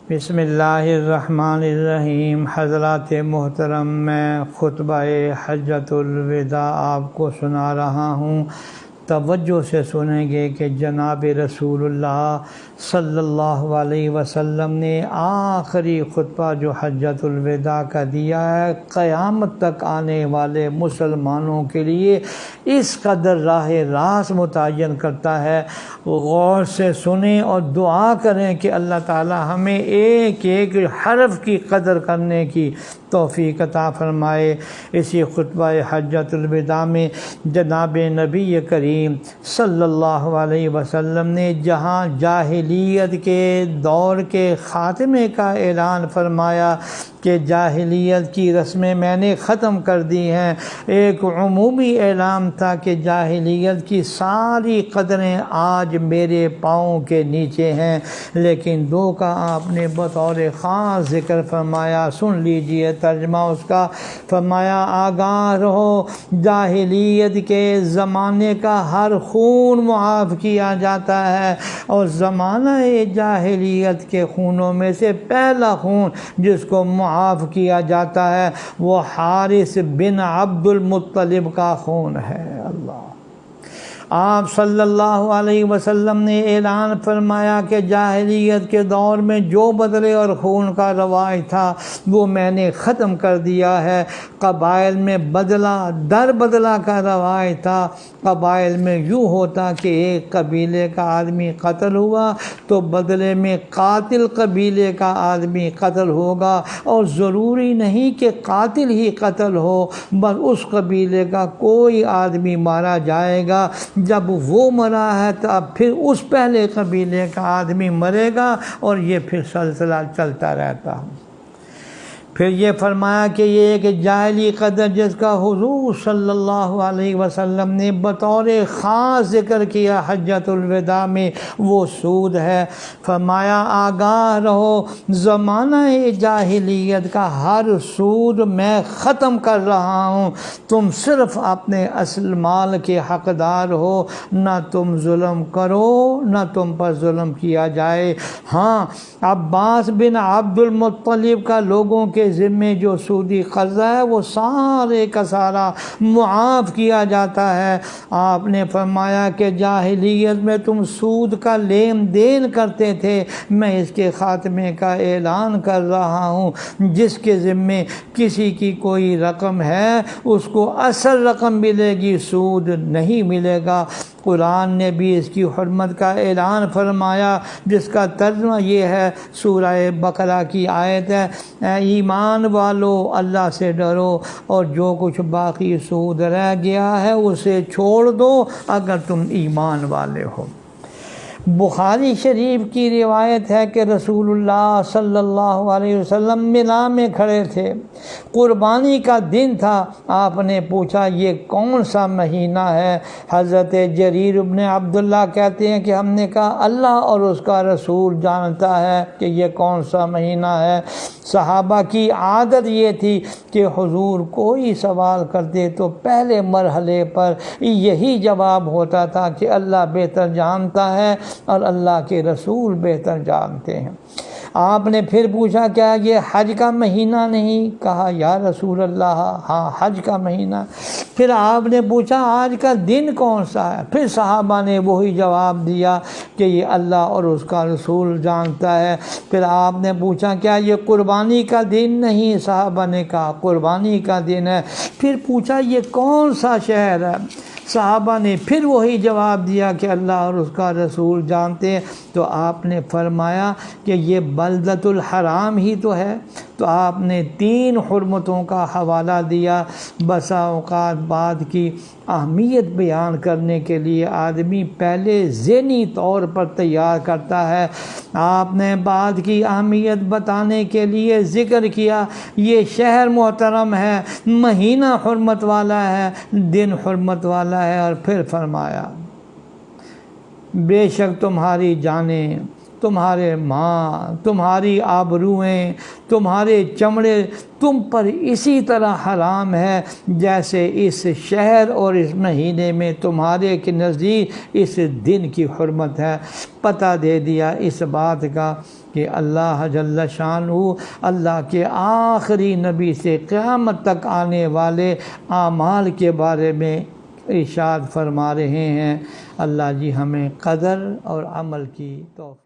بسم اللہ الرحمن الرحیم۔ حضرات محترم، میں خطبہ حجۃ الوداع آپ کو سنا رہا ہوں، توجہ سے سنیں گے کہ جناب رسول اللہ صلی اللہ علیہ وسلم نے آخری خطبہ جو حجۃ الوداع کا دیا ہے، قیامت تک آنے والے مسلمانوں کے لیے اس قدر راہ راست متعین کرتا ہے۔ غور سے سنیں اور دعا کریں کہ اللہ تعالی ہمیں ایک ایک حرف کی قدر کرنے کی توفیق عطا فرمائے۔ اسی خطبہ حجۃ الوداع میں جناب نبی کریم صلی اللہ علیہ وسلم نے جہاں جاہلیت کے دور کے خاتمے کا اعلان فرمایا کہ جاہلیت کی رسمیں میں نے ختم کر دی ہیں، ایک عمومی اعلان تھا کہ جاہلیت کی ساری قدریں آج میرے پاؤں کے نیچے ہیں، لیکن دو کا آپ نے بطور خاص ذکر فرمایا۔ سن لیجئے ترجمہ اس کا۔ فرمایا آگاہ رہو، جاہلیت کے زمانے کا ہر خون معاف کیا جاتا ہے، اور زمانہ جاہلیت کے خونوں میں سے پہلا خون جس کو معاف کیا جاتا ہے وہ حارث بن عبد المطلب کا خون ہے۔ اللہ، آپ صلی اللہ علیہ وسلم نے اعلان فرمایا کہ جاہلیت کے دور میں جو بدلے اور خون کا رواج تھا وہ میں نے ختم کر دیا ہے۔ قبائل میں بدلہ در بدلہ کا رواج تھا۔ قبائل میں یوں ہوتا کہ ایک قبیلے کا آدمی قتل ہوا تو بدلے میں قاتل قبیلے کا آدمی قتل ہوگا، اور ضروری نہیں کہ قاتل ہی قتل ہو، بس اس قبیلے کا کوئی آدمی مارا جائے گا، جب وہ مرا ہے تو اب پھر اس پہلے قبیلے کا آدمی مرے گا، اور یہ پھر سلسلہ چلتا رہتا۔ پھر یہ فرمایا کہ یہ ایک جاہلی قدر جس کا حضور صلی اللہ علیہ وسلم نے بطور خاص ذکر کیا حجۃ الوداع میں، وہ سود ہے۔ فرمایا آگاہ رہو، زمانہ جاہلیت کا ہر سود میں ختم کر رہا ہوں، تم صرف اپنے اصل مال کے حقدار ہو، نہ تم ظلم کرو نہ تم پر ظلم کیا جائے۔ ہاں، عباس بن عبد المطلب کا لوگوں کے ذمے جو سودی قرضہ ہے وہ سارے کا سارا معاف کیا جاتا ہے۔ آپ نے فرمایا کہ جاہلیت میں تم سود کا لین دین کرتے تھے، میں اس کے خاتمے کا اعلان کر رہا ہوں۔ جس کے ذمے کسی کی کوئی رقم ہے اس کو اصل رقم ملے گی، سود نہیں ملے گا۔ قرآن نے بھی اس کی حرمت کا اعلان فرمایا، جس کا ترجمہ یہ ہے، سورہ بقرہ کی آیت ہے، اے ایمان والو اللہ سے ڈرو اور جو کچھ باقی سود رہ گیا ہے اسے چھوڑ دو اگر تم ایمان والے ہو۔ بخاری شریف کی روایت ہے کہ رسول اللہ صلی اللہ علیہ وسلم منا میں کھڑے تھے، قربانی کا دن تھا۔ آپ نے پوچھا یہ کون سا مہینہ ہے؟ حضرت جریر بن عبداللہ کہتے ہیں کہ ہم نے کہا اللہ اور اس کا رسول جانتا ہے کہ یہ کون سا مہینہ ہے۔ صحابہ کی عادت یہ تھی کہ حضور کوئی سوال کرتے تو پہلے مرحلے پر یہی جواب ہوتا تھا کہ اللہ بہتر جانتا ہے اور اللہ کے رسول بہتر جانتے ہیں۔ آپ نے پھر پوچھا کیا یہ حج کا مہینہ نہیں؟ کہا یا رسول اللہ ہاں حج کا مہینہ۔ پھر آپ نے پوچھا آج کا دن کون سا ہے؟ پھر صحابہ نے وہی جواب دیا کہ یہ اللہ اور اس کا رسول جانتا ہے۔ پھر آپ نے پوچھا کیا یہ قربانی کا دن نہیں؟ صحابہ نے کہا قربانی کا دن ہے۔ پھر پوچھا یہ کون سا شہر ہے؟ صحابہ نے پھر وہی جواب دیا کہ اللہ اور اس کا رسول جانتے ہیں۔ تو آپ نے فرمایا کہ یہ بلدۃ الحرام ہی تو ہے۔ تو آپ نے 3 حرمتوں کا حوالہ دیا۔ بسا اوقات بات کی اہمیت بیان کرنے کے لیے آدمی پہلے ذہنی طور پر تیار کرتا ہے۔ آپ نے بات کی اہمیت بتانے کے لیے ذکر کیا یہ شہر محترم ہے، مہینہ حرمت والا ہے، دن حرمت والا ہے، اور پھر فرمایا بے شک تمہاری جانیں تمہارے ماں، تمہاری آبروئیں، تمہارے چمڑے تم پر اسی طرح حرام ہے جیسے اس شہر اور اس مہینے میں تمہارے کے نزدیک اس دن کی حرمت ہے۔ پتہ دے دیا اس بات کا کہ اللہ جل شانہ اللہ کے آخری نبی سے قیامت تک آنے والے اعمال کے بارے میں ارشاد فرما رہے ہیں۔ اللہ جی ہمیں قدر اور عمل کی توفیق